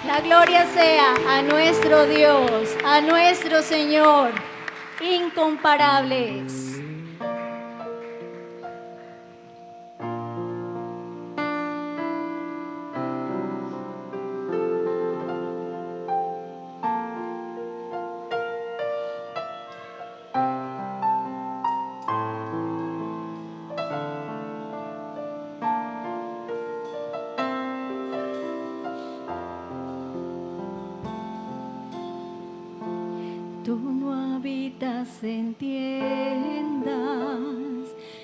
La gloria sea a nuestro Dios, a nuestro Señor, incomparables. Tú no habitas en tiendas,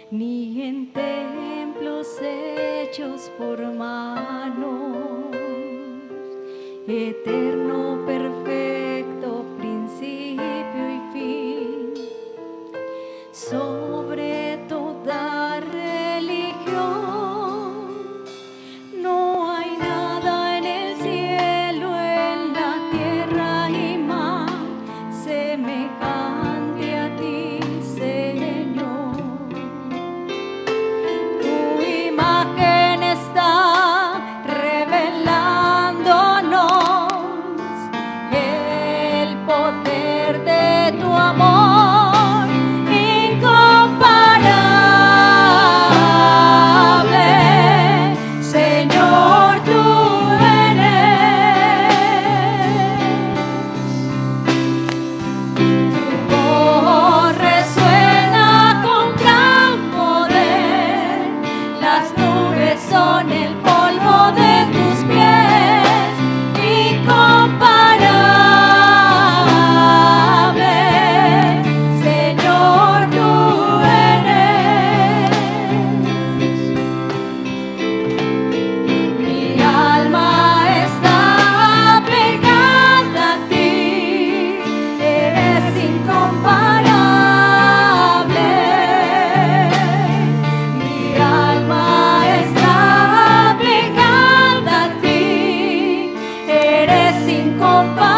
ni en templos hechos por manos. Eterno, perfecto, principio y fin. Sobre toda religión, no hay nada en el cielo, en la tierra y mar semejante a ti, Señor. Tu imagen está revelándonos el poder de tu amor incomparable. Señor, tú son el polvo de tus pies, incomparable. Señor, tú eres. Mi alma está pegada a ti, eres incomparable. Mi alma incomparable.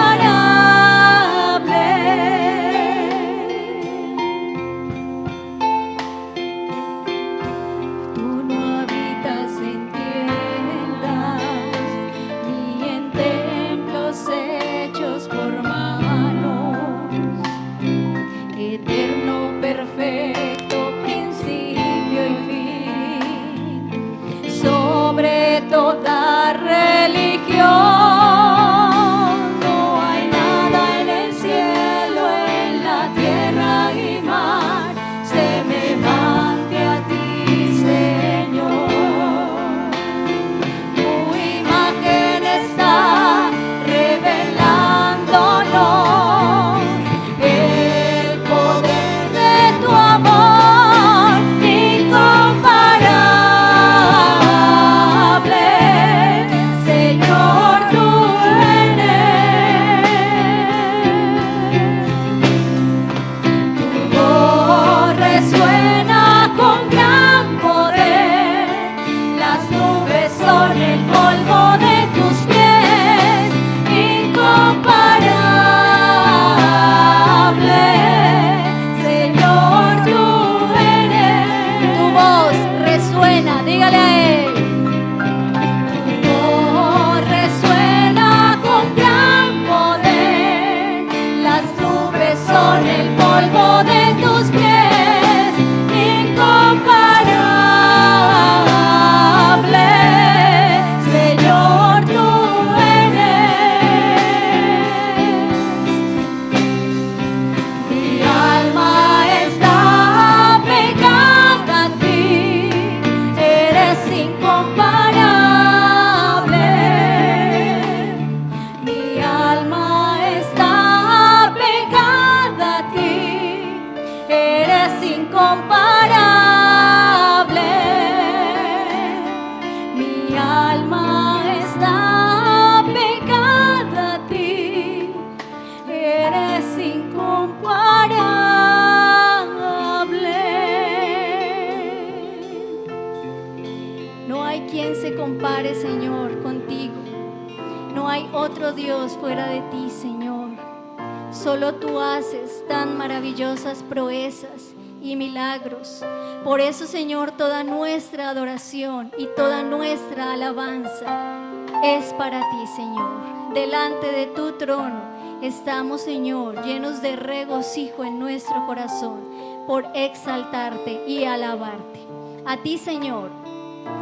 Tú no habitas en tiendas, ni en templos hechos por manos. Eterno, perfecto, principio y fin. Sobre toda religión, incomparable. Mi alma está pegada a ti, eres incomparable. No hay quien se compare, Señor, contigo. No hay otro Dios fuera de ti, Señor. Solo tú haces tan maravillosas proezas y milagros. Por eso, Señor, toda nuestra adoración y toda nuestra alabanza es para ti, Señor. Delante de tu trono estamos, Señor, llenos de regocijo en nuestro corazón por exaltarte y alabarte. A ti, Señor,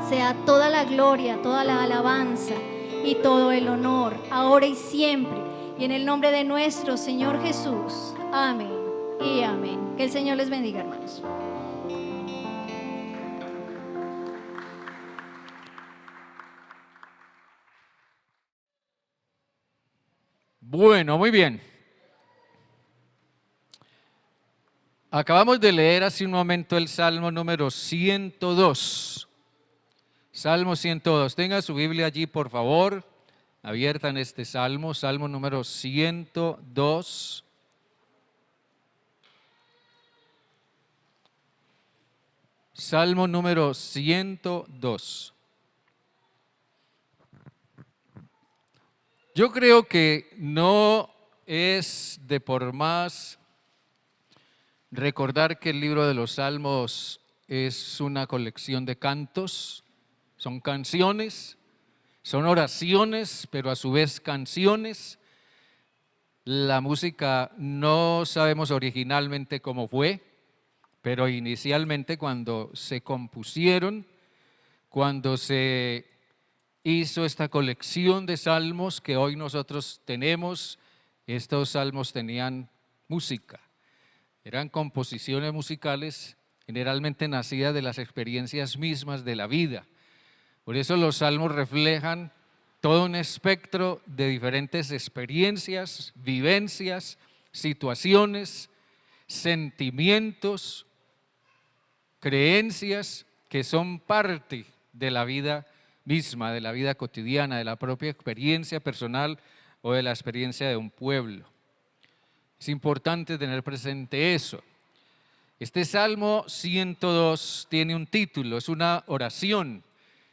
sea toda la gloria, toda la alabanza y todo el honor, ahora y siempre. Y en el nombre de nuestro Señor Jesús. Amén y amén. Que el Señor les bendiga, hermanos. Bueno, muy bien. Acabamos de leer hace un momento el Salmo número 102. Salmo 102. Tenga su Biblia allí, por favor, abierta en este Salmo, Salmo número 102. Salmo número 102. Yo creo que no es de por más recordar que el libro de los Salmos es una colección de cantos, son canciones, son oraciones, pero a su vez canciones. La música no sabemos originalmente cómo fue, pero inicialmente cuando se compusieron, cuando se hizo esta colección de salmos que hoy nosotros tenemos, estos salmos tenían música. Eran composiciones musicales generalmente nacidas de las experiencias mismas de la vida. Por eso los salmos reflejan todo un espectro de diferentes experiencias, vivencias, situaciones, sentimientos, creencias que son parte de la vida misma, de la vida cotidiana, de la propia experiencia personal o de la experiencia de un pueblo. Es importante tener presente eso. Este Salmo 102 tiene un título, es una oración.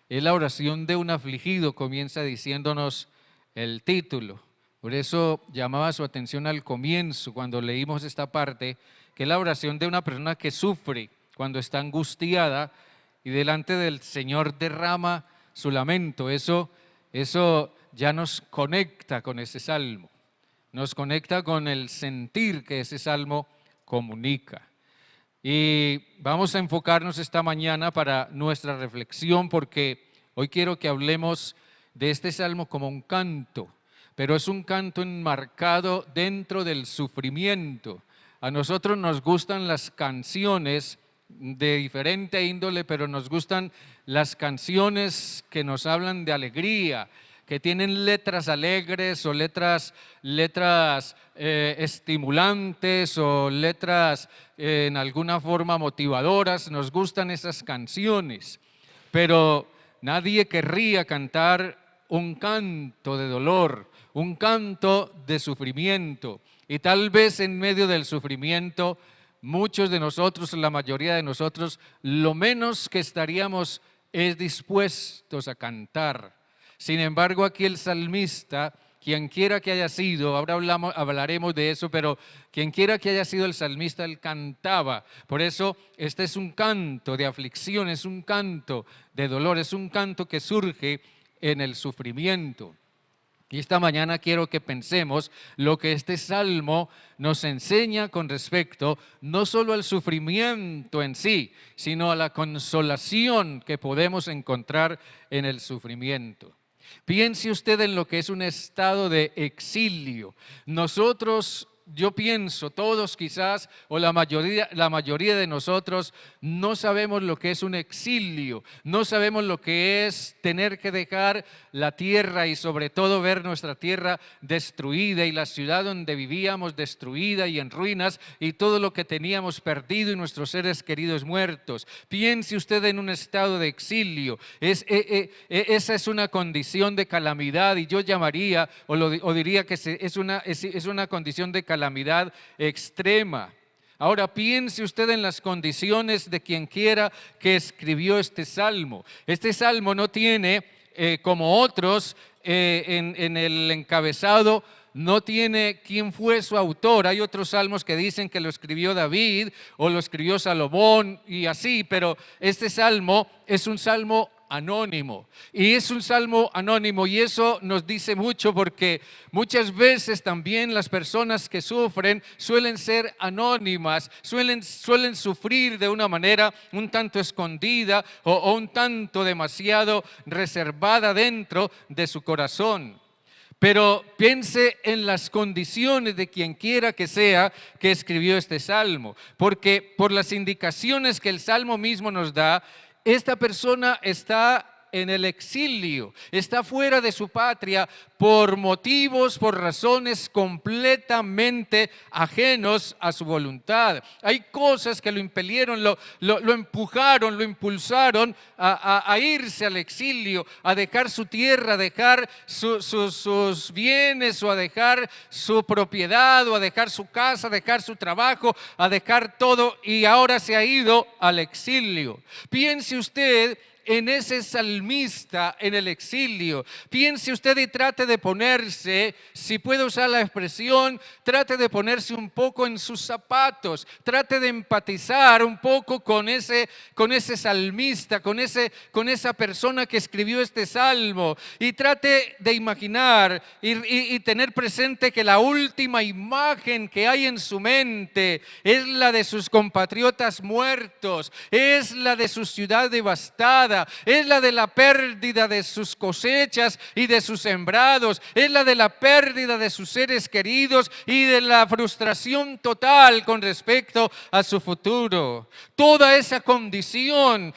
Es la oración de un afligido, comienza diciéndonos el título. Por eso llamaba su atención al comienzo, cuando leímos esta parte, que es la oración de una persona que sufre cuando está angustiada y delante del Señor derrama su lamento. Eso ya nos conecta con ese Salmo. Nos conecta con el sentir que ese salmo comunica. Y vamos a enfocarnos esta mañana para nuestra reflexión, porque hoy quiero que hablemos de este salmo como un canto, pero es un canto enmarcado dentro del sufrimiento. A nosotros nos gustan las canciones de diferente índole, pero nos gustan las canciones que nos hablan de alegría, que tienen letras alegres o letras estimulantes o letras en alguna forma motivadoras. Nos gustan esas canciones, pero nadie querría cantar un canto de dolor, un canto de sufrimiento. Y tal vez en medio del sufrimiento, muchos de nosotros, la mayoría de nosotros, lo menos que estaríamos es dispuestos a cantar. Sin embargo, aquí el salmista, quien quiera que haya sido, ahora hablaremos de eso, pero quien quiera que haya sido el salmista, él cantaba. Por eso este es un canto de aflicción, es un canto de dolor, es un canto que surge en el sufrimiento. Y esta mañana quiero que pensemos lo que este salmo nos enseña con respecto no solo al sufrimiento en sí, sino a la consolación que podemos encontrar en el sufrimiento. Piense usted en lo que es un estado de exilio. Nosotros, yo pienso, todos quizás, o la mayoría de nosotros, no sabemos lo que es un exilio, no sabemos lo que es tener que dejar la tierra y sobre todo ver nuestra tierra destruida y la ciudad donde vivíamos destruida y en ruinas y todo lo que teníamos perdido y nuestros seres queridos muertos. Piense usted en un estado de exilio. Esa es una condición de calamidad y yo llamaría o diría que es una condición de calamidad extrema. Ahora piense usted en las condiciones de quien quiera que escribió este salmo. Este salmo no tiene, como otros, en el encabezado, no tiene quién fue su autor. Hay otros salmos que dicen que lo escribió David o lo escribió Salomón y así, pero este salmo es un salmo anónimo. Y es un salmo anónimo y eso nos dice mucho porque muchas veces también las personas que sufren suelen ser anónimas, suelen sufrir de una manera un tanto escondida o un tanto demasiado reservada dentro de su corazón. Pero piense en las condiciones de quien quiera que sea que escribió este salmo, porque por las indicaciones que el salmo mismo nos da, esta persona está en el exilio, está fuera de su patria por motivos, por razones completamente ajenos a su voluntad. Hay cosas que lo impelieron, lo empujaron, lo impulsaron a irse al exilio, a dejar su tierra, a dejar sus bienes o a dejar su propiedad o a dejar su casa, a dejar su trabajo, a dejar todo y ahora se ha ido al exilio. Piense usted en ese salmista en el exilio. Piense usted y trate de ponerse, si puede usar la expresión, trate de ponerse un poco en sus zapatos, trate de empatizar un poco con ese salmista, con esa persona que escribió este salmo y trate de imaginar y tener presente que la última imagen que hay en su mente es la de sus compatriotas muertos, es la de su ciudad devastada, es la de la pérdida de sus cosechas y de sus sembrados, es la de la pérdida de sus seres queridos y de la frustración total con respecto a su futuro. Toda esa condición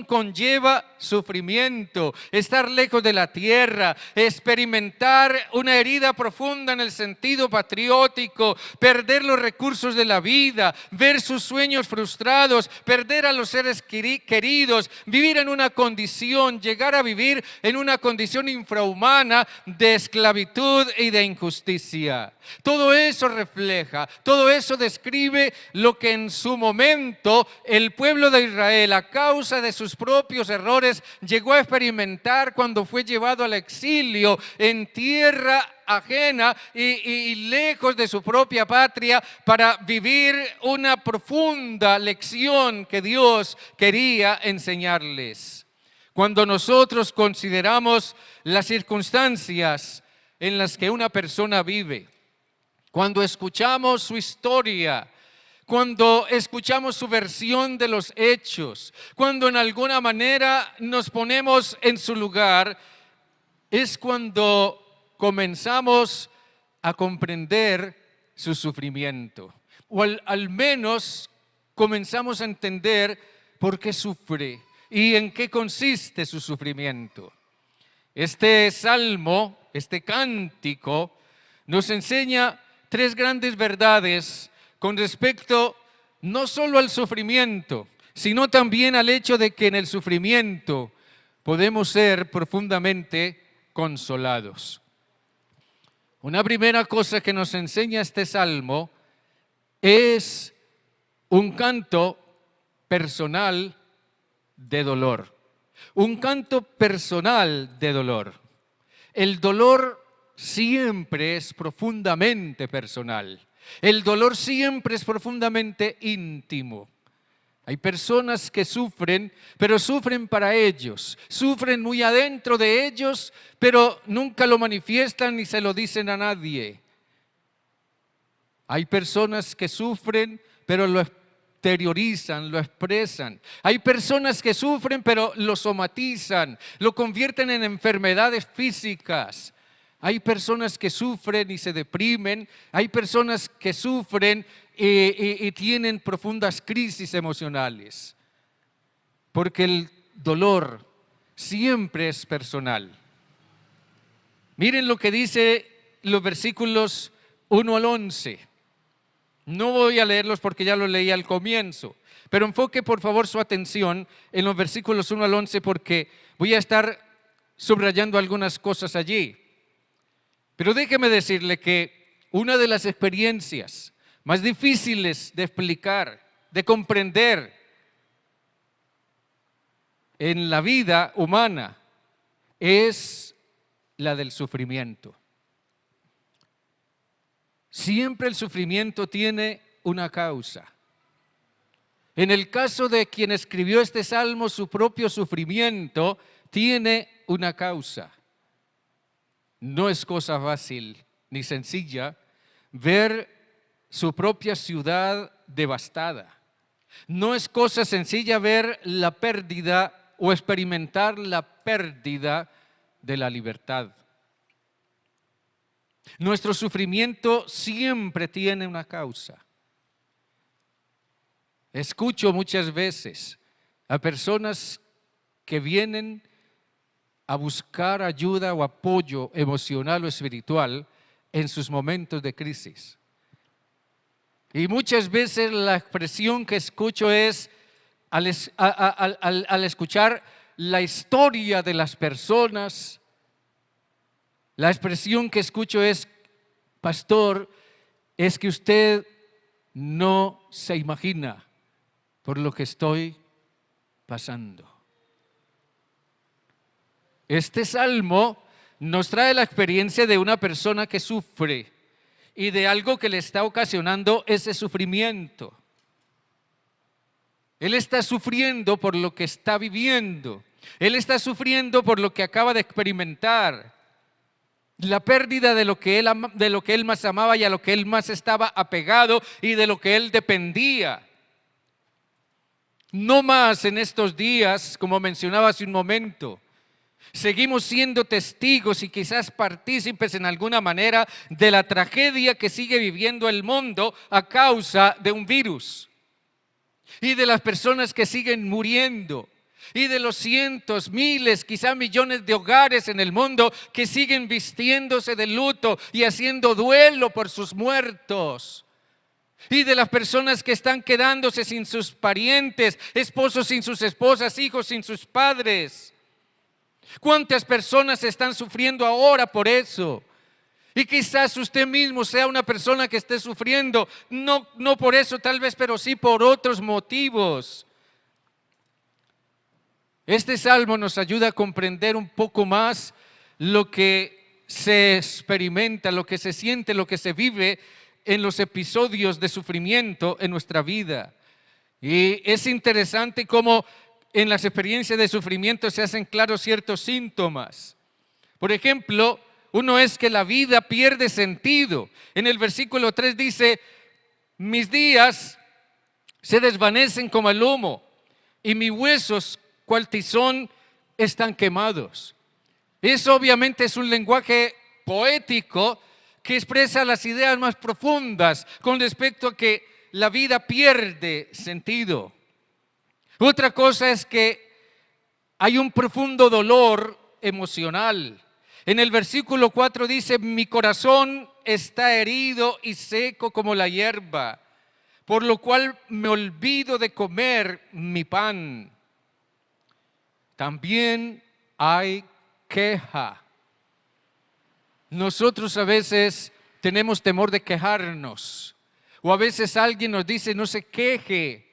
conlleva sufrimiento, estar lejos de la tierra, experimentar una herida profunda en el sentido patriótico, perder los recursos de la vida, ver sus sueños frustrados, perder a los seres queridos, vivir en una condición, llegar a vivir en una condición infrahumana de esclavitud y de injusticia. Todo eso refleja, todo eso describe lo que en su momento el pueblo de Israel, a causa de sus propios errores, llegó a experimentar cuando fue llevado al exilio en tierra ajena y lejos de su propia patria para vivir una profunda lección que Dios quería enseñarles. Cuando nosotros consideramos las circunstancias en las que una persona vive, cuando escuchamos su historia, cuando escuchamos su versión de los hechos, cuando en alguna manera nos ponemos en su lugar, es cuando comenzamos a comprender su sufrimiento, o al menos comenzamos a entender por qué sufre y en qué consiste su sufrimiento. Este salmo, este cántico, nos enseña tres grandes verdades con respecto no solo al sufrimiento, sino también al hecho de que en el sufrimiento podemos ser profundamente consolados. Una primera cosa que nos enseña este salmo es un canto personal de dolor. Un canto personal de dolor. El dolor siempre es profundamente personal. El dolor siempre es profundamente íntimo. Hay personas que sufren, pero sufren para ellos, sufren muy adentro de ellos, pero nunca lo manifiestan ni se lo dicen a nadie. Hay personas que sufren, pero lo exteriorizan, lo expresan. Hay personas que sufren, pero lo somatizan, lo convierten en enfermedades físicas. Hay personas que sufren y se deprimen, hay personas que sufren y tienen profundas crisis emocionales, porque el dolor siempre es personal. Miren lo que dice los versículos 1 al 11. No voy a leerlos porque ya los leí al comienzo, pero enfoque por favor su atención en los versículos 1 al 11 porque voy a estar subrayando algunas cosas allí. Pero déjeme decirle que una de las experiencias más difíciles de explicar, de comprender en la vida humana es la del sufrimiento. Siempre el sufrimiento tiene una causa. En el caso de quien escribió este salmo, su propio sufrimiento tiene una causa. No es cosa fácil ni sencilla ver su propia ciudad devastada. No es cosa sencilla ver la pérdida o experimentar la pérdida de la libertad. Nuestro sufrimiento siempre tiene una causa. Escucho muchas veces a personas que vienen a buscar ayuda o apoyo emocional o espiritual en sus momentos de crisis. Y muchas veces la expresión que escucho es, al escuchar la historia de las personas, la expresión que escucho es: pastor, es que usted no se imagina por lo que estoy pasando. Este salmo nos trae la experiencia de una persona que sufre y de algo que le está ocasionando ese sufrimiento. Él está sufriendo por lo que está viviendo. Él está sufriendo por lo que acaba de experimentar. La pérdida de lo que él más amaba y a lo que él más estaba apegado y de lo que él dependía. No más en estos días, como mencionaba hace un momento, seguimos siendo testigos y quizás partícipes en alguna manera de la tragedia que sigue viviendo el mundo a causa de un virus. Y de las personas que siguen muriendo. Y de los cientos, miles, quizá millones de hogares en el mundo que siguen vistiéndose de luto y haciendo duelo por sus muertos. Y de las personas que están quedándose sin sus parientes, esposos sin sus esposas, hijos sin sus padres. ¿Cuántas personas están sufriendo ahora por eso? Y quizás usted mismo sea una persona que esté sufriendo, no por eso tal vez, pero sí por otros motivos. Este salmo nos ayuda a comprender un poco más lo que se experimenta, lo que se siente, lo que se vive en los episodios de sufrimiento en nuestra vida. Y es interesante cómo en las experiencias de sufrimiento se hacen claros ciertos síntomas. Por ejemplo, uno es que la vida pierde sentido. En el versículo 3 dice: mis días se desvanecen como el humo y mis huesos, cual tizón, están quemados. Eso obviamente es un lenguaje poético que expresa las ideas más profundas con respecto a que la vida pierde sentido. Otra cosa es que hay un profundo dolor emocional. En el versículo 4 dice: mi corazón está herido y seco como la hierba, por lo cual me olvido de comer mi pan. También hay queja. Nosotros a veces tenemos temor de quejarnos, o a veces alguien nos dice no se queje,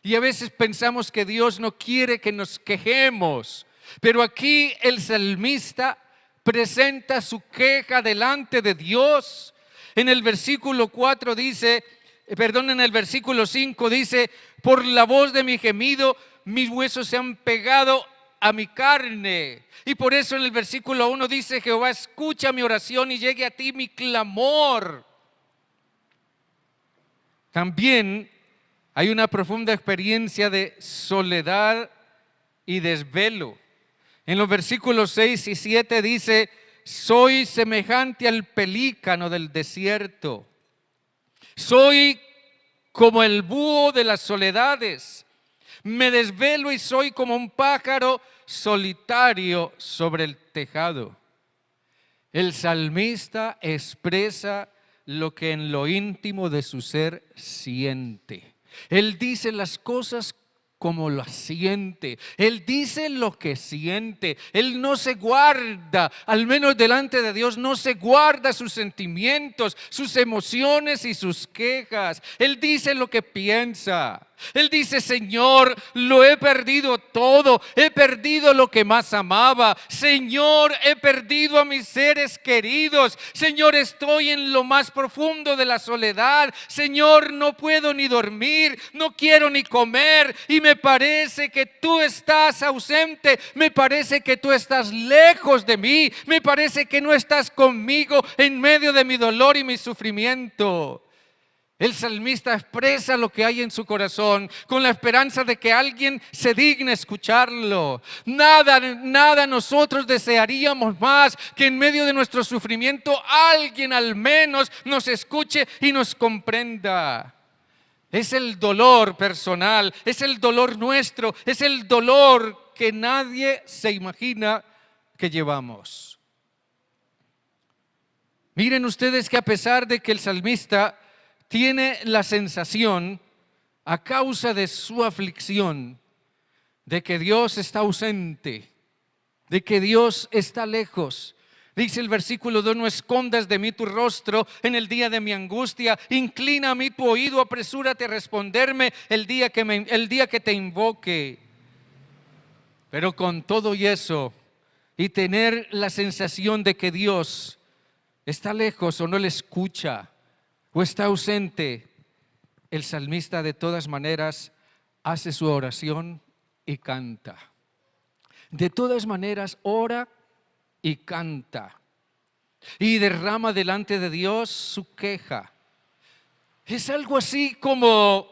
y a veces pensamos que Dios no quiere que nos quejemos, pero aquí el salmista presenta su queja delante de Dios. En el versículo 4 dice, en el versículo 5 dice: por la voz de mi gemido mis huesos se han pegado a mi carne. Y por eso en el versículo 1 dice: Jehová, escucha mi oración y llegue a ti mi clamor. También hay una profunda experiencia de soledad y desvelo. En los versículos 6 y 7 dice: soy semejante al pelícano del desierto. Soy como el búho de las soledades. Me desvelo y soy como un pájaro solitario sobre el tejado. El salmista expresa lo que en lo íntimo de su ser siente. Él dice las cosas como las siente. Él dice lo que siente. Él no se guarda, al menos delante de Dios, no se guarda sus sentimientos, sus emociones y sus quejas. Él dice lo que piensa. Él dice: Señor, lo he perdido todo, he perdido lo que más amaba. Señor, he perdido a mis seres queridos. Señor, estoy en lo más profundo de la soledad. Señor, no puedo ni dormir, no quiero ni comer. Y me parece que tú estás ausente, me parece que tú estás lejos de mí, me parece que no estás conmigo en medio de mi dolor y mi sufrimiento. El salmista expresa lo que hay en su corazón con la esperanza de que alguien se digne escucharlo. Nada nosotros desearíamos más que en medio de nuestro sufrimiento alguien al menos nos escuche y nos comprenda. Es el dolor personal, es el dolor nuestro, es el dolor que nadie se imagina que llevamos. Miren ustedes que a pesar de que el salmista tiene la sensación, a causa de su aflicción, de que Dios está ausente, de que Dios está lejos. Dice el versículo 2: no escondas de mí tu rostro en el día de mi angustia, inclina a mí tu oído, apresúrate a responderme el día que te invoque. Pero con todo y eso, y tener la sensación de que Dios está lejos o no le escucha, o está ausente, el salmista de todas maneras hace su oración y canta. De todas maneras ora y canta y derrama delante de Dios su queja. Es algo así como: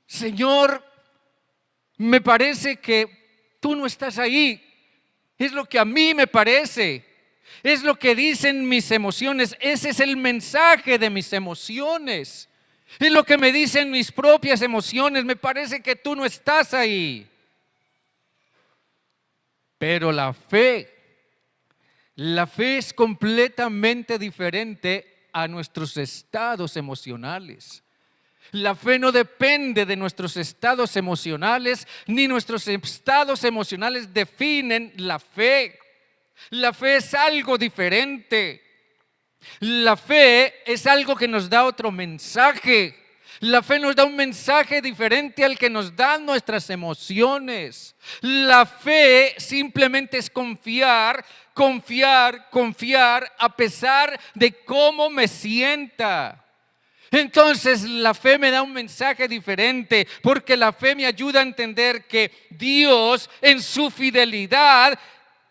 Señor, me parece que tú no estás ahí. Es lo que a mí me parece. Es lo que dicen mis emociones. Ese es el mensaje de mis emociones. Es lo que me dicen mis propias emociones. Me parece que tú no estás ahí. Pero la fe es completamente diferente a nuestros estados emocionales. La fe no depende de nuestros estados emocionales, ni nuestros estados emocionales definen la fe. La fe es algo diferente. La fe es algo que nos da otro mensaje. La fe nos da un mensaje diferente al que nos dan nuestras emociones. La fe simplemente es confiar a pesar de cómo me sienta. Entonces la fe me da un mensaje diferente, porque la fe me ayuda a entender que Dios, en su fidelidad,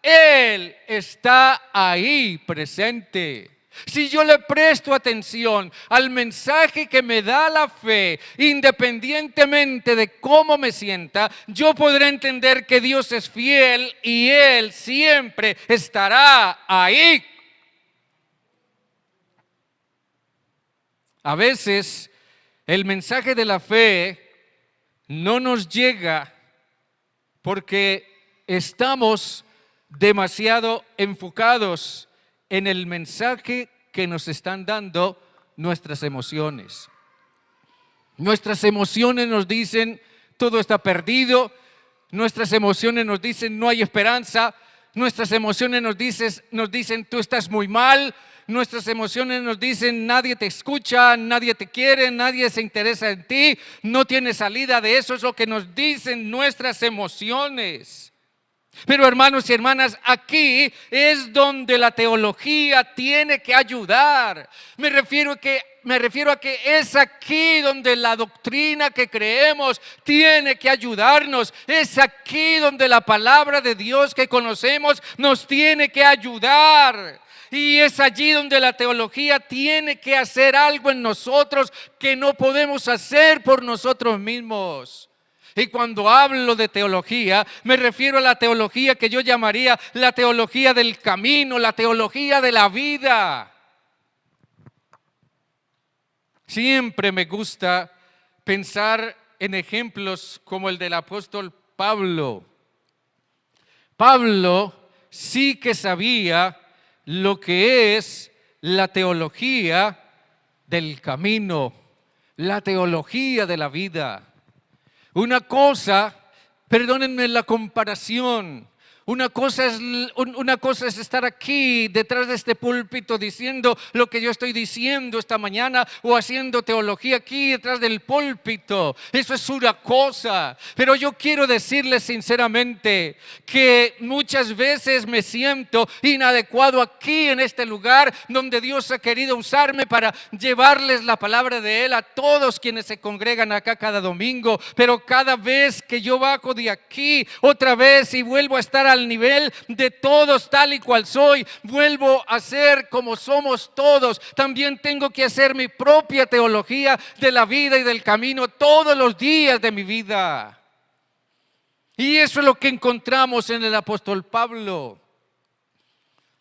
Él está ahí presente. Si yo le presto atención al mensaje que me da la fe, independientemente de cómo me sienta, yo podré entender que Dios es fiel y Él siempre estará ahí. A veces el mensaje de la fe no nos llega porque estamos demasiado enfocados en el mensaje que nos están dando nuestras emociones. Nuestras emociones nos dicen: todo está perdido. Nuestras emociones nos dicen: no hay esperanza. Nuestras emociones nos dicen: tú estás muy mal. Nuestras emociones nos dicen: nadie te escucha, nadie te quiere, nadie se interesa en ti, no tienes salida de eso. Es lo que nos dicen nuestras emociones. Pero hermanos y hermanas, aquí es donde la teología tiene que ayudar. Me refiero a que es aquí donde la doctrina que creemos tiene que ayudarnos. Es aquí donde la palabra de Dios que conocemos nos tiene que ayudar. Y es allí donde la teología tiene que hacer algo en nosotros que no podemos hacer por nosotros mismos. Y cuando hablo de teología, me refiero a la teología que yo llamaría la teología del camino, la teología de la vida. Siempre me gusta pensar en ejemplos como el del apóstol Pablo. Pablo sí que sabía lo que es la teología del camino, la teología de la vida. Una cosa, perdónenme la comparación, Una cosa es estar aquí detrás de este púlpito diciendo lo que yo estoy diciendo esta mañana o haciendo teología aquí detrás del púlpito. Eso es una cosa. Pero yo quiero decirles sinceramente que muchas veces me siento inadecuado aquí en este lugar donde Dios ha querido usarme para llevarles la palabra de Él a todos quienes se congregan acá cada domingo. Pero cada vez que yo bajo de aquí otra vez y vuelvo a estar al nivel de todos tal y cual soy, vuelvo a ser como somos todos. También tengo que hacer mi propia teología de la vida y del camino todos los días de mi vida. Y eso es lo que encontramos en el apóstol Pablo.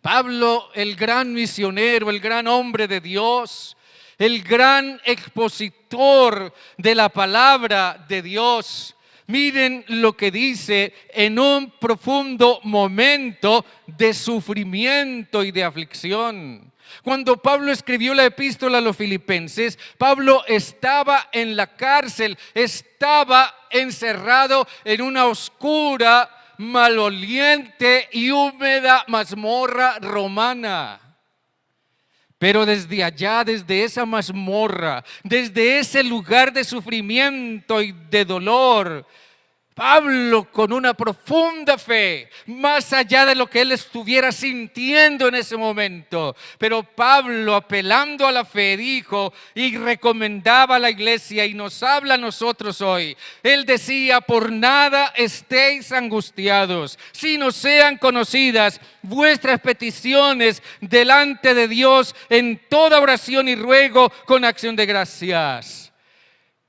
Pablo, el gran misionero, el gran hombre de Dios, el gran expositor de la palabra de Dios. Miren lo que dice en un profundo momento de sufrimiento y de aflicción. Cuando Pablo escribió la epístola a los filipenses, Pablo estaba en la cárcel, estaba encerrado en una oscura, maloliente y húmeda mazmorra romana. Pero desde allá, desde esa mazmorra, desde ese lugar de sufrimiento y de dolor, Pablo, con una profunda fe, más allá de lo que él estuviera sintiendo en ese momento, pero Pablo, apelando a la fe, dijo y recomendaba a la iglesia y nos habla a nosotros hoy. Él decía: por nada estéis angustiados, sino sean conocidas vuestras peticiones delante de Dios en toda oración y ruego con acción de gracias.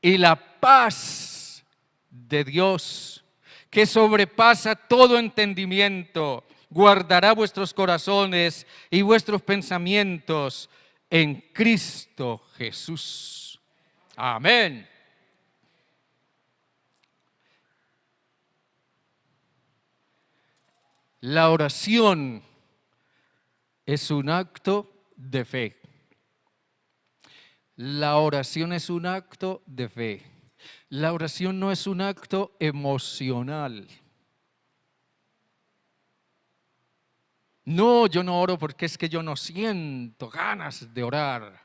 Y la paz de Dios, que sobrepasa todo entendimiento, guardará vuestros corazones y vuestros pensamientos en Cristo Jesús. Amén. La oración es un acto de fe. La oración es un acto de fe. La oración no es un acto emocional. No, yo no oro porque es que yo no siento ganas de orar.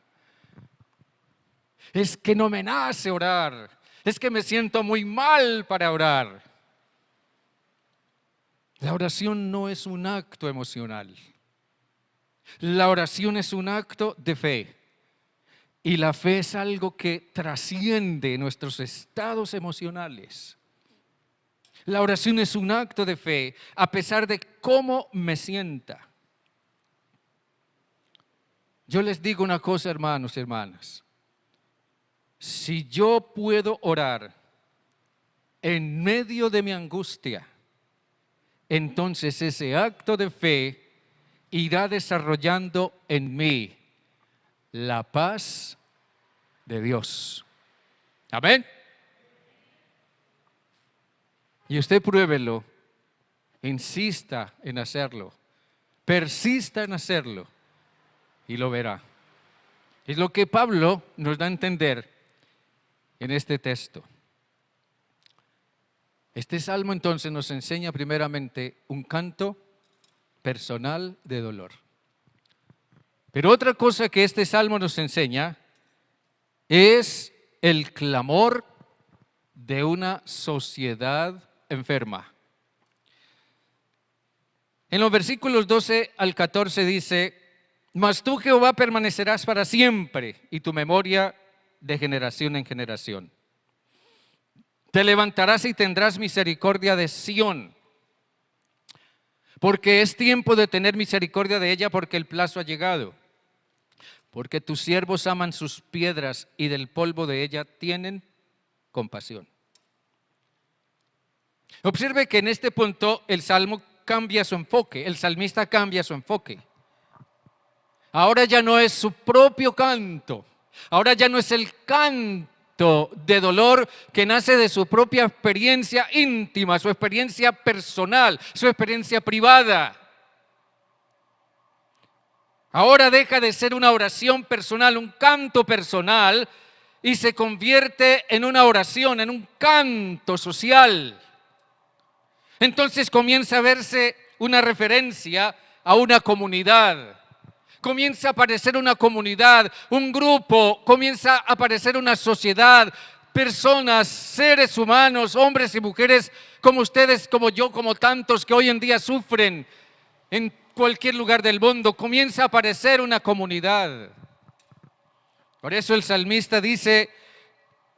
Es que no me nace orar. Es que me siento muy mal para orar. La oración no es un acto emocional. La oración es un acto de fe. Y la fe es algo que trasciende nuestros estados emocionales. La oración es un acto de fe a pesar de cómo me sienta. Yo les digo una cosa, hermanos y hermanas. Si yo puedo orar en medio de mi angustia, entonces ese acto de fe irá desarrollando en mí la paz de Dios. Amén. Y usted pruébelo, insista en hacerlo, persista en hacerlo y lo verá. Es lo que Pablo nos da a entender en este texto. Este salmo entonces nos enseña primeramente un canto personal de dolor. Pero otra cosa que este salmo nos enseña es el clamor de una sociedad enferma. En los versículos 12 al 14 dice: mas tú, Jehová, permanecerás para siempre, y tu memoria de generación en generación. Te levantarás y tendrás misericordia de Sión, porque es tiempo de tener misericordia de ella, porque el plazo ha llegado. Porque tus siervos aman sus piedras y del polvo de ella tienen compasión. Observe que en este punto el salmo cambia su enfoque, el salmista cambia su enfoque. Ahora ya no es su propio canto, ahora ya no es el canto de dolor que nace de su propia experiencia íntima, su experiencia personal, su experiencia privada. Ahora deja de ser una oración personal, un canto personal, y se convierte en una oración, en un canto social. Entonces comienza a verse una referencia a una comunidad. Comienza a aparecer una comunidad, un grupo, comienza a aparecer una sociedad, personas, seres humanos, hombres y mujeres como ustedes, como yo, como tantos que hoy en día sufren en cualquier lugar del mundo. Comienza a aparecer una comunidad. Por eso el salmista dice,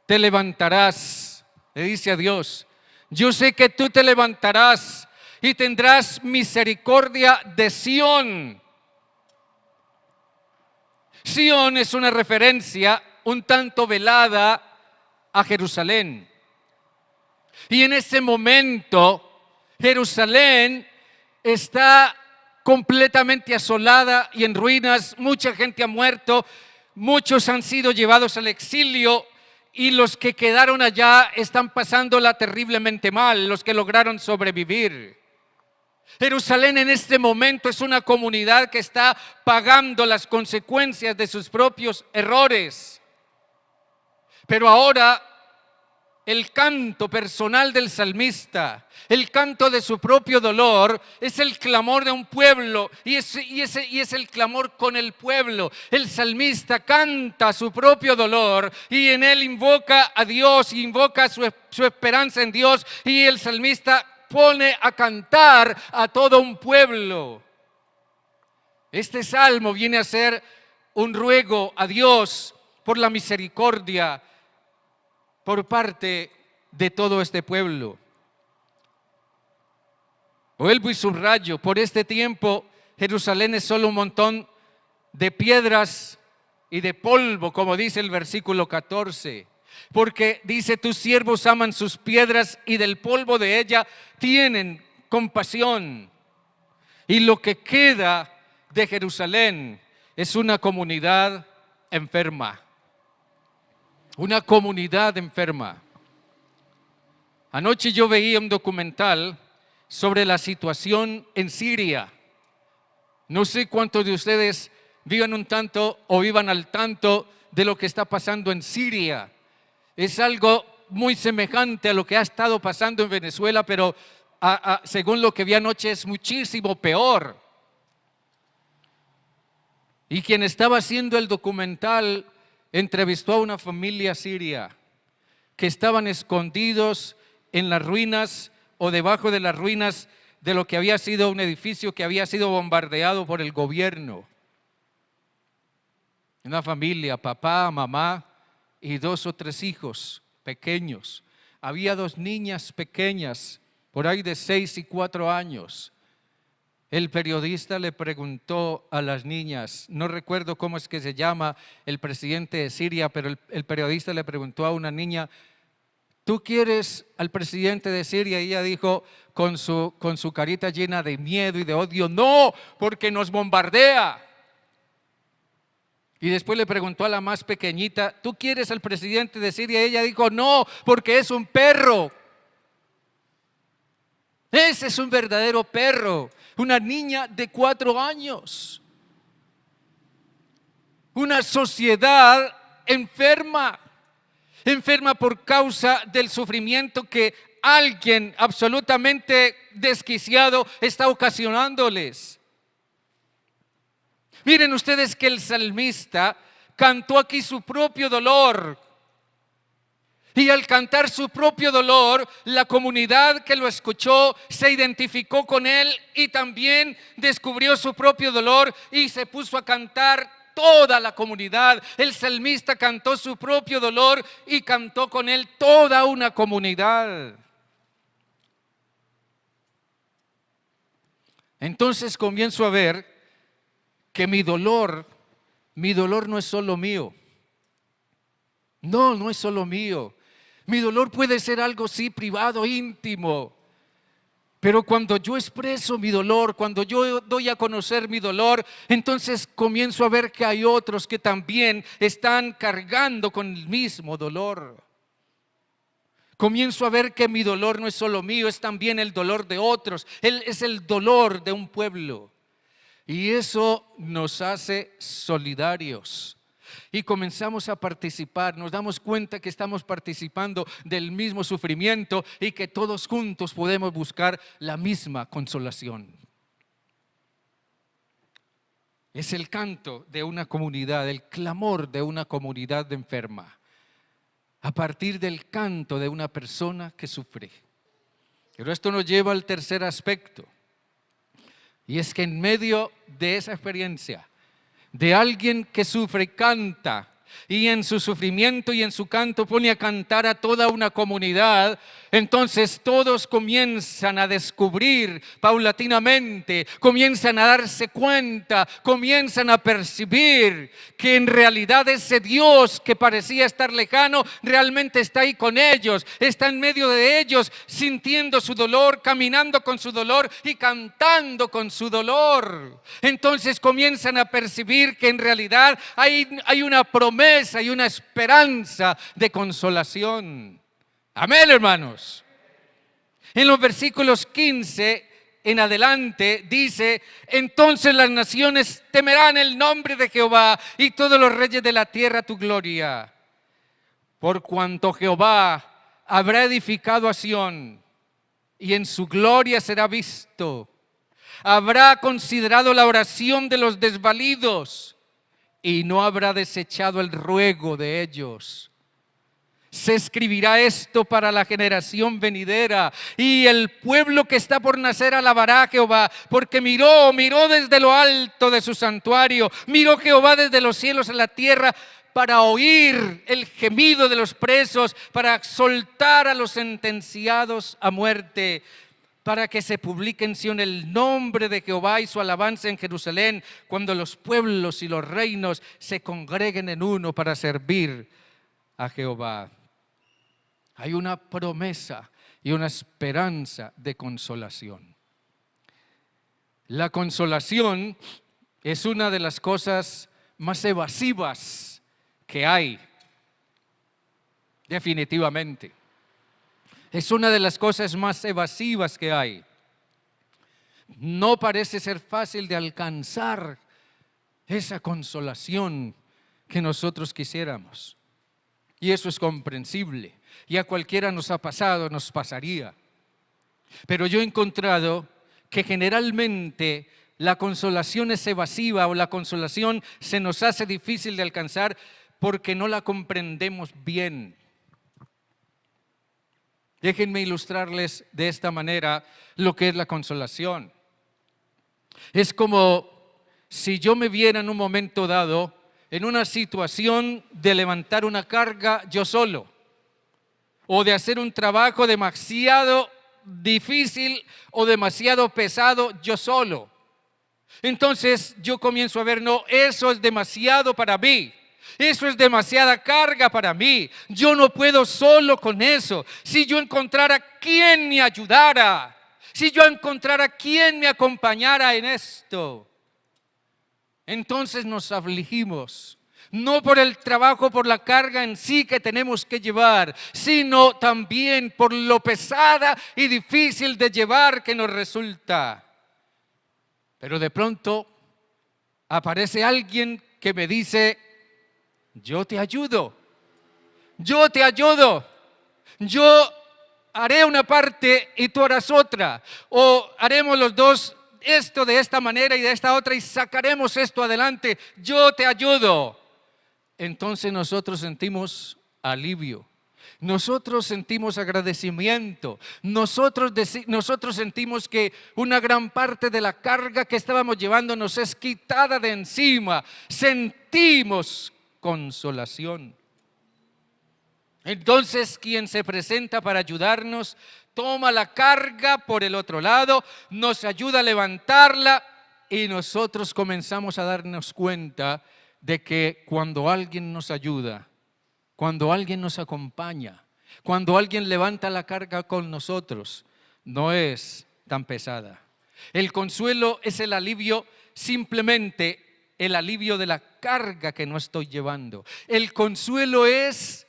te levantarás, le dice a Dios, yo sé que tú te levantarás y tendrás misericordia de Sión. Sión es una referencia un tanto velada a Jerusalén. Y en ese momento, Jerusalén está completamente asolada y en ruinas. Mucha gente ha muerto, muchos han sido llevados al exilio y los que quedaron allá están pasándola terriblemente mal, los que lograron sobrevivir. Jerusalén en este momento es una comunidad que está pagando las consecuencias de sus propios errores. Pero ahora el canto personal del salmista, el canto de su propio dolor, es el clamor de un pueblo y es el clamor con el pueblo. El salmista canta su propio dolor y en él invoca a Dios, invoca su esperanza en Dios, y el salmista pone a cantar a todo un pueblo. Este salmo viene a ser un ruego a Dios por la misericordia por parte de todo este pueblo. Vuelvo y subrayo, por este tiempo Jerusalén es solo un montón de piedras y de polvo, como dice el versículo 14. Porque dice, tus siervos aman sus piedras y del polvo de ella tienen compasión. Y lo que queda de Jerusalén es una comunidad enferma. Una comunidad enferma. Anoche yo veía un documental sobre la situación en Siria. No sé cuántos de ustedes vivan un tanto o vivan al tanto de lo que está pasando en Siria. Es algo muy semejante a lo que ha estado pasando en Venezuela, pero según lo que vi anoche es muchísimo peor. Y quien estaba haciendo el documental entrevistó a una familia siria que estaban escondidos en las ruinas o debajo de las ruinas de lo que había sido un edificio que había sido bombardeado por el gobierno. Una familia, papá, mamá y 2 o 3 hijos pequeños. Había 2 niñas pequeñas, por ahí de 6 y 4 años. El periodista le preguntó a las niñas, no recuerdo cómo es que se llama el presidente de Siria, pero el periodista le preguntó a una niña, ¿tú quieres al presidente de Siria? Y ella dijo con su carita llena de miedo y de odio, no, porque nos bombardea. Y después le preguntó a la más pequeñita, ¿tú quieres al presidente de Siria? Y ella dijo, no, porque es un perro. Ese es un verdadero perro. Una niña de 4 años. Una sociedad enferma. Enferma por causa del sufrimiento que alguien absolutamente desquiciado está ocasionándoles. Miren ustedes que el salmista cantó aquí su propio dolor. Y al cantar su propio dolor, la comunidad que lo escuchó se identificó con él y también descubrió su propio dolor y se puso a cantar toda la comunidad. El salmista cantó su propio dolor y cantó con él toda una comunidad. Entonces comienzo a ver que mi dolor no es solo mío. No es solo mío. Mi dolor puede ser algo, sí, privado, íntimo. Pero cuando yo expreso mi dolor, cuando yo doy a conocer mi dolor, entonces comienzo a ver que hay otros que también están cargando con el mismo dolor. Comienzo a ver que mi dolor no es solo mío, es también el dolor de otros. Es el dolor de un pueblo. Y eso nos hace solidarios. y comenzamos a participar, nos damos cuenta que estamos participando del mismo sufrimiento y que todos juntos podemos buscar la misma consolación. Es el canto de una comunidad, el clamor de una comunidad enferma, a partir del canto de una persona que sufre. Pero esto nos lleva al tercer aspecto, y es que en medio de esa experiencia, de alguien que sufre y canta, y en su sufrimiento y en su canto pone a cantar a toda una comunidad, entonces todos comienzan a descubrir paulatinamente, comienzan a darse cuenta, comienzan a percibir que en realidad ese Dios que parecía estar lejano, realmente está ahí con ellos, está en medio de ellos, sintiendo su dolor, caminando con su dolor y cantando con su dolor. Entonces comienzan a percibir que en realidad hay una promesa y una esperanza de consolación. Amén, hermanos. En los versículos 15 en adelante dice: entonces las naciones temerán el nombre de Jehová y todos los reyes de la tierra tu gloria. Por cuanto Jehová habrá edificado a Sión y en su gloria será visto. Habrá considerado la oración de los desvalidos y no habrá desechado el ruego de ellos. Se escribirá esto para la generación venidera, y el pueblo que está por nacer alabará a Jehová, porque miró desde lo alto de su santuario, miró Jehová desde los cielos a la tierra, para oír el gemido de los presos, para soltar a los sentenciados a muerte, para que se publique en Sión el nombre de Jehová y su alabanza en Jerusalén, cuando los pueblos y los reinos se congreguen en uno para servir a Jehová. Hay una promesa y una esperanza de consolación. La consolación es una de las cosas más evasivas que hay, definitivamente. Es una de las cosas más evasivas que hay. No parece ser fácil de alcanzar esa consolación que nosotros quisiéramos. Y eso es comprensible. Y a cualquiera nos ha pasado, nos pasaría. Pero yo he encontrado que generalmente la consolación es evasiva, o la consolación se nos hace difícil de alcanzar porque no la comprendemos bien. Déjenme ilustrarles de esta manera lo que es la consolación. Es como si yo me viera en un momento dado en una situación de levantar una carga yo solo, o de hacer un trabajo demasiado difícil o demasiado pesado yo solo. Entonces yo comienzo a ver, no, eso es demasiado para mí. Eso es demasiada carga para mí. Yo no puedo solo con eso. Si yo encontrara quien me ayudara, si yo encontrara quien me acompañara en esto, entonces nos afligimos. No por el trabajo, por la carga en sí que tenemos que llevar, sino también por lo pesada y difícil de llevar que nos resulta. Pero de pronto aparece alguien que me dice: yo te ayudo, yo haré una parte y tú harás otra, o haremos los dos esto de esta manera y de esta otra y sacaremos esto adelante, yo te ayudo. Entonces nosotros sentimos alivio, nosotros sentimos agradecimiento, nosotros sentimos que una gran parte de la carga que estábamos llevando nos es quitada de encima, sentimos consolación. Entonces quien se presenta para ayudarnos toma la carga por el otro lado, nos ayuda a levantarla y nosotros comenzamos a darnos cuenta de que cuando alguien nos ayuda, cuando alguien nos acompaña, cuando alguien levanta la carga con nosotros, no es tan pesada. El consuelo es el alivio, simplemente el alivio de la carga que no estoy llevando. El consuelo es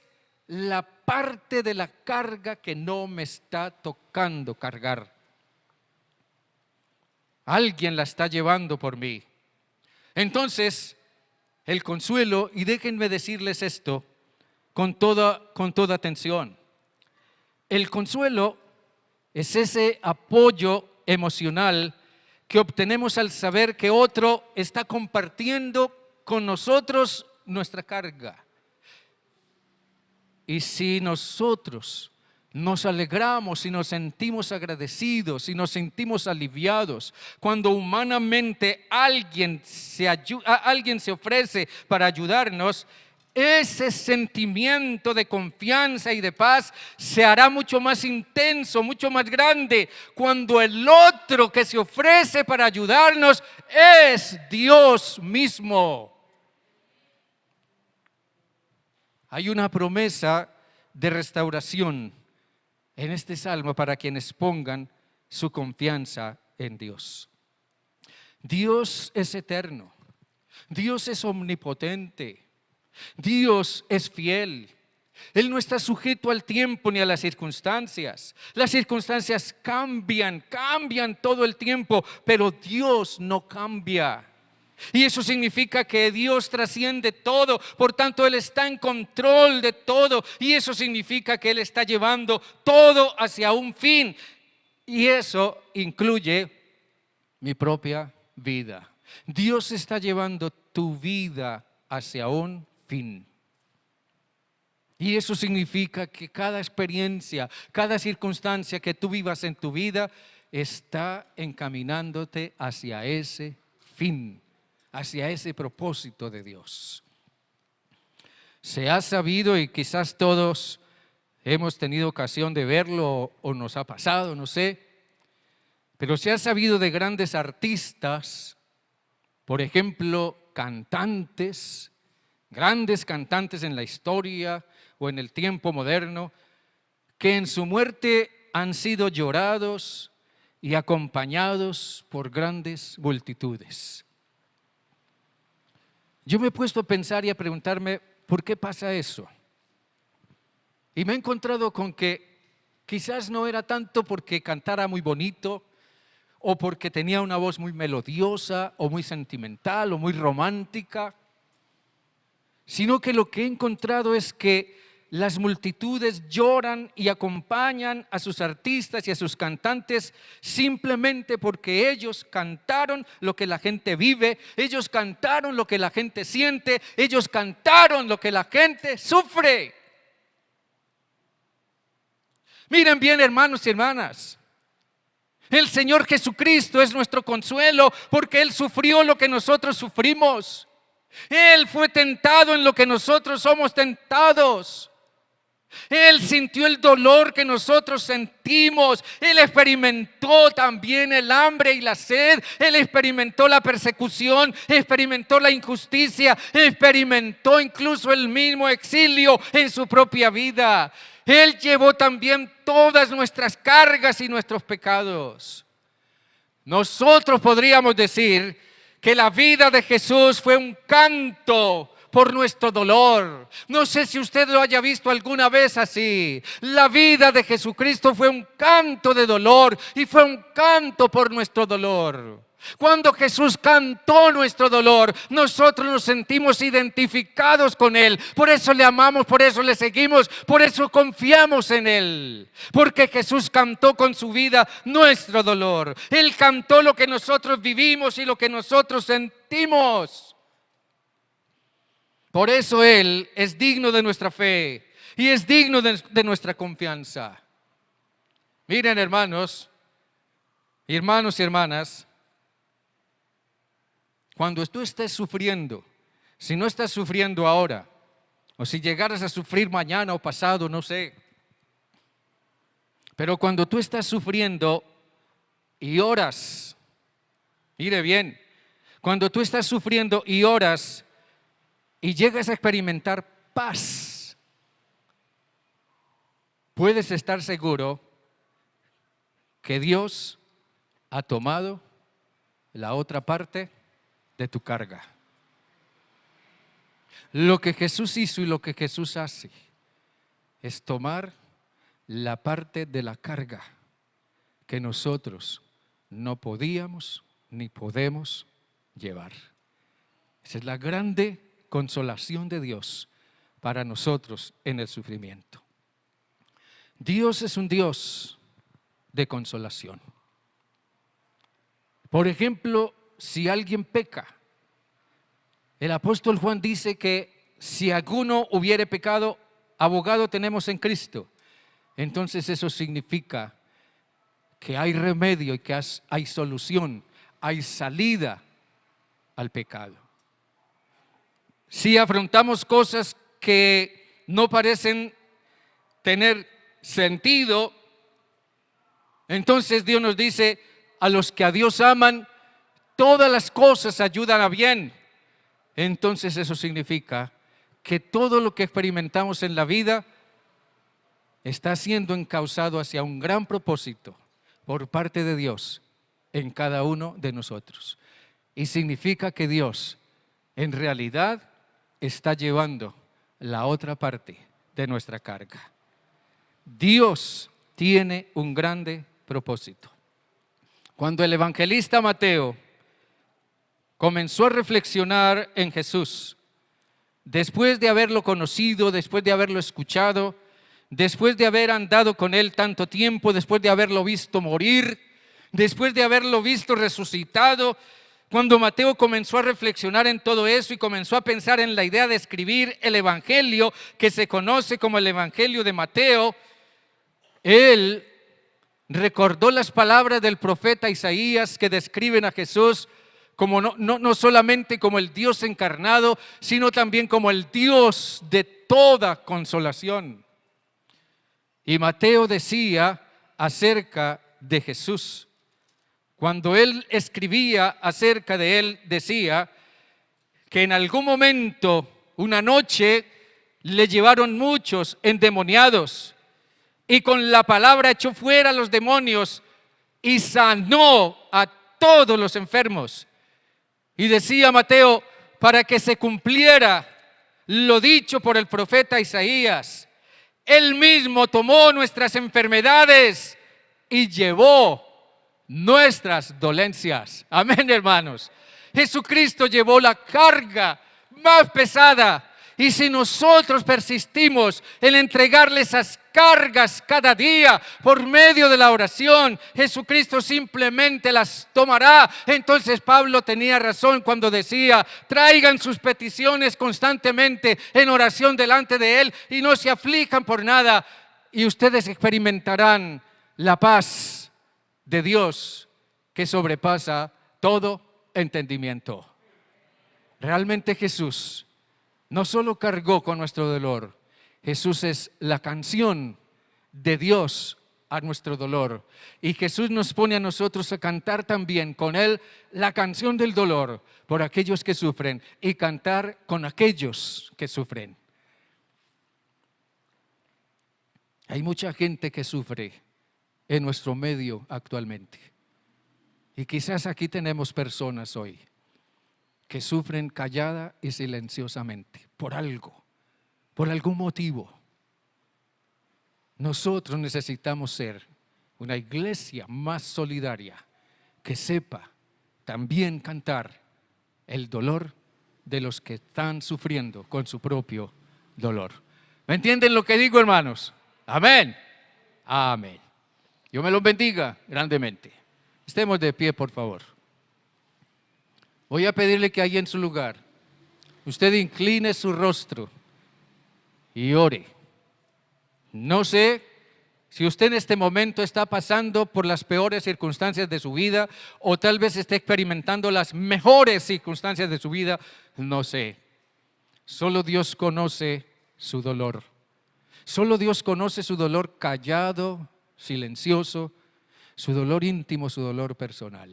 la parte de la carga que no me está tocando cargar. Alguien la está llevando por mí. Entonces, el consuelo, y déjenme decirles esto con toda atención. El consuelo es ese apoyo emocional que obtenemos al saber que otro está compartiendo con nosotros nuestra carga. Y si nosotros nos alegramos y nos sentimos agradecidos y nos sentimos aliviados cuando humanamente alguien se ofrece para ayudarnos, ese sentimiento de confianza y de paz se hará mucho más intenso, mucho más grande cuando el otro que se ofrece para ayudarnos es Dios mismo. Hay una promesa de restauración en este salmo para quienes pongan su confianza en Dios. Dios es eterno, Dios es omnipotente, Dios es fiel. Él no está sujeto al tiempo ni a las circunstancias. Las circunstancias cambian todo el tiempo, pero Dios no cambia. Y eso significa que Dios trasciende todo, por tanto Él está en control de todo, y eso significa que Él está llevando todo hacia un fin, y eso incluye mi propia vida. Dios está llevando tu vida hacia un fin. Y eso significa que cada experiencia, cada circunstancia que tú vivas en tu vida está encaminándote hacia ese fin, hacia ese propósito de Dios. Se ha sabido, y quizás todos hemos tenido ocasión de verlo o nos ha pasado, no sé, pero se ha sabido de grandes artistas, por ejemplo, cantantes, grandes cantantes en la historia o en el tiempo moderno, que en su muerte han sido llorados y acompañados por grandes multitudes. Yo me he puesto a pensar y a preguntarme, ¿por qué pasa eso? Y me he encontrado con que quizás no era tanto porque cantara muy bonito, o porque tenía una voz muy melodiosa, o muy sentimental, o muy romántica, sino que lo que he encontrado es que las multitudes lloran y acompañan a sus artistas y a sus cantantes simplemente porque ellos cantaron lo que la gente vive, ellos cantaron lo que la gente siente, ellos cantaron lo que la gente sufre. Miren bien, hermanos y hermanas, el Señor Jesucristo es nuestro consuelo porque Él sufrió lo que nosotros sufrimos. Él fue tentado en lo que nosotros somos tentados. Él sintió el dolor que nosotros sentimos. Él experimentó también el hambre y la sed. Él experimentó la persecución, experimentó la injusticia, experimentó incluso el mismo exilio en su propia vida. Él llevó también todas nuestras cargas y nuestros pecados. Nosotros podríamos decir que la vida de Jesús fue un canto por nuestro dolor. No sé si usted lo haya visto alguna vez así. La vida de Jesucristo fue un canto de dolor y fue un canto por nuestro dolor. Cuando Jesús cantó nuestro dolor, nosotros nos sentimos identificados con Él. Por eso le amamos, por eso le seguimos, por eso confiamos en Él. Porque Jesús cantó con su vida nuestro dolor. Él cantó lo que nosotros vivimos y lo que nosotros sentimos. Por eso Él es digno de nuestra fe y es digno de nuestra confianza. Miren, hermanos y hermanas, cuando tú estés sufriendo, si no estás sufriendo ahora, o si llegaras a sufrir mañana o pasado, no sé, pero cuando tú estás sufriendo y oras, mire bien, cuando tú estás sufriendo y oras y llegas a experimentar paz, puedes estar seguro que Dios ha tomado la otra parte de tu carga. Lo que Jesús hizo y lo que Jesús hace es tomar la parte de la carga que nosotros no podíamos ni podemos llevar. Esa es la grande consolación de Dios para nosotros en el sufrimiento. Dios es un Dios de consolación. Por ejemplo, si alguien peca, el apóstol Juan dice que si alguno hubiere pecado, abogado tenemos en Cristo. Entonces eso significa que hay remedio y que hay solución, hay salida al pecado. Si afrontamos cosas que no parecen tener sentido, entonces Dios nos dice: a los que a Dios aman, todas las cosas ayudan a bien. Entonces eso significa que todo lo que experimentamos en la vida está siendo encauzado hacia un gran propósito por parte de Dios en cada uno de nosotros. Y significa que Dios en realidad está llevando la otra parte de nuestra carga. Dios tiene un grande propósito. Cuando el evangelista Mateo comenzó a reflexionar en Jesús, después de haberlo conocido, después de haberlo escuchado, después de haber andado con él tanto tiempo, después de haberlo visto morir, después de haberlo visto resucitado, cuando Mateo comenzó a reflexionar en todo eso y comenzó a pensar en la idea de escribir el evangelio que se conoce como el evangelio de Mateo, él recordó las palabras del profeta Isaías que describen a Jesús como no solamente como el Dios encarnado, sino también como el Dios de toda consolación. Y Mateo decía acerca de Jesús, cuando él escribía acerca de él, decía que en algún momento, una noche, le llevaron muchos endemoniados y con la palabra echó fuera a los demonios y sanó a todos los enfermos. Y decía Mateo, para que se cumpliera lo dicho por el profeta Isaías, Él mismo tomó nuestras enfermedades y llevó nuestras dolencias. Amén, hermanos. Jesucristo llevó la carga más pesada. Y si nosotros persistimos en entregarle esas cargas cada día por medio de la oración, Jesucristo simplemente las tomará. Entonces Pablo tenía razón cuando decía: traigan sus peticiones constantemente en oración delante de Él y no se aflijan por nada, y ustedes experimentarán la paz de Dios que sobrepasa todo entendimiento. Realmente Jesús no solo cargó con nuestro dolor, Jesús es la canción de Dios a nuestro dolor. Y Jesús nos pone a nosotros a cantar también con Él la canción del dolor por aquellos que sufren y cantar con aquellos que sufren. Hay mucha gente que sufre en nuestro medio actualmente. Y quizás aquí tenemos personas hoy que sufren callada y silenciosamente por algo, por algún motivo. Nosotros necesitamos ser una iglesia más solidaria que sepa también cantar el dolor de los que están sufriendo con su propio dolor. ¿Me entienden lo que digo, hermanos? Amén. Amén. Dios me los bendiga grandemente. Estemos de pie, por favor. Voy a pedirle que ahí en su lugar usted incline su rostro y ore. No sé si usted en este momento está pasando por las peores circunstancias de su vida o tal vez esté experimentando las mejores circunstancias de su vida, no sé. Solo Dios conoce su dolor. Solo Dios conoce su dolor callado, silencioso, su dolor íntimo, su dolor personal.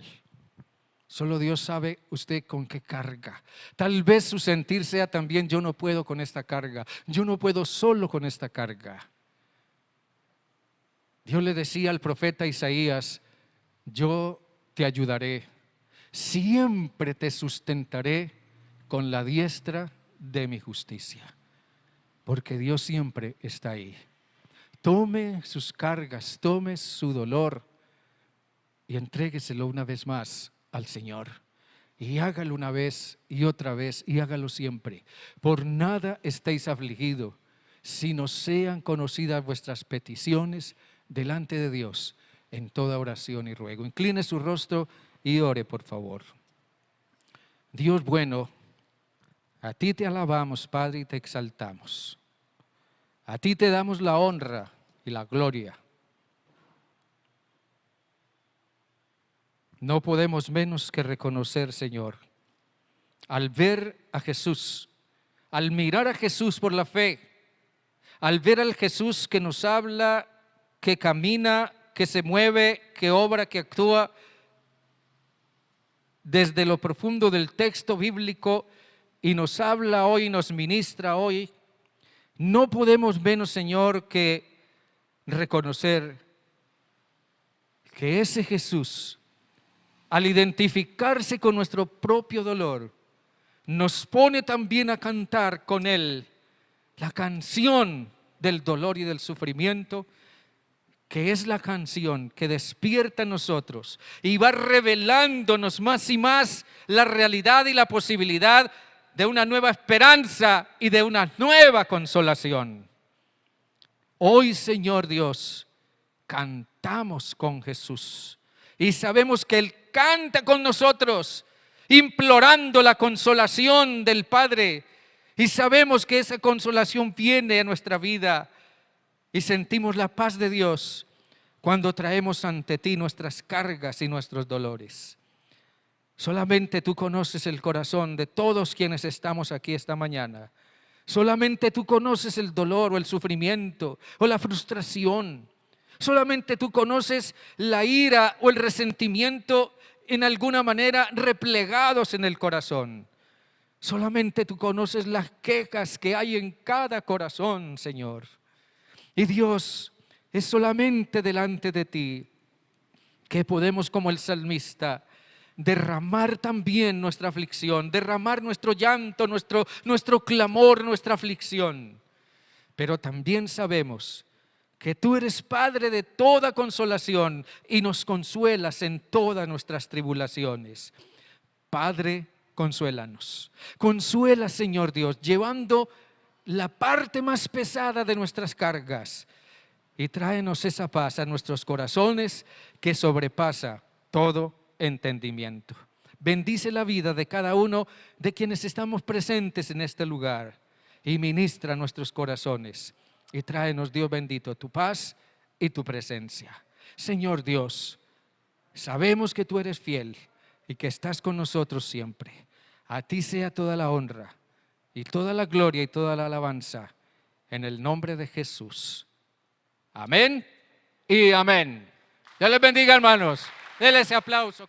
Solo Dios sabe usted con qué carga. Tal vez su sentir sea también: yo no puedo con esta carga, yo no puedo solo con esta carga. Dios le decía al profeta Isaías: yo te ayudaré, siempre te sustentaré con la diestra de mi justicia, porque Dios siempre está ahí. Tome sus cargas, tome su dolor y entrégueselo una vez más al Señor. Y hágalo una vez y otra vez y hágalo siempre. Por nada estéis afligidos, sino sean conocidas vuestras peticiones delante de Dios en toda oración y ruego. Incline su rostro y ore, por favor. Dios bueno, a ti te alabamos, Padre, y te exaltamos. A ti te damos la honra y la gloria. No podemos menos que reconocer, Señor, al ver a Jesús, al mirar a Jesús por la fe, al ver al Jesús que nos habla, que camina, que se mueve, que obra, que actúa, desde lo profundo del texto bíblico y nos habla hoy, nos ministra hoy, no podemos menos, Señor, que reconocer que ese Jesús, al identificarse con nuestro propio dolor, nos pone también a cantar con Él la canción del dolor y del sufrimiento, que es la canción que despierta en nosotros y va revelándonos más y más la realidad y la posibilidad de una nueva esperanza y de una nueva consolación. Hoy, Señor Dios, cantamos con Jesús y sabemos que Él canta con nosotros, implorando la consolación del Padre, y sabemos que esa consolación viene a nuestra vida y sentimos la paz de Dios cuando traemos ante ti nuestras cargas y nuestros dolores. Solamente tú conoces el corazón de todos quienes estamos aquí esta mañana. Solamente tú conoces el dolor o el sufrimiento o la frustración. Solamente tú conoces la ira o el resentimiento en alguna manera replegados en el corazón. Solamente tú conoces las quejas que hay en cada corazón, Señor. Y Dios, es solamente delante de ti que podemos, como el salmista, derramar también nuestra aflicción, derramar nuestro llanto, nuestro clamor, nuestra aflicción. Pero también sabemos que tú eres Padre de toda consolación y nos consuelas en todas nuestras tribulaciones. Padre, consuélanos. Consuela, Señor Dios, llevando la parte más pesada de nuestras cargas y tráenos esa paz a nuestros corazones que sobrepasa todo entendimiento. Bendice la vida de cada uno de quienes estamos presentes en este lugar y ministra nuestros corazones y tráenos, Dios bendito, tu paz y tu presencia. Señor Dios, sabemos que tú eres fiel y que estás con nosotros siempre. A ti sea toda la honra y toda la gloria y toda la alabanza en el nombre de Jesús. Amén y amén. Dios les bendiga, hermanos. Denle ese aplauso.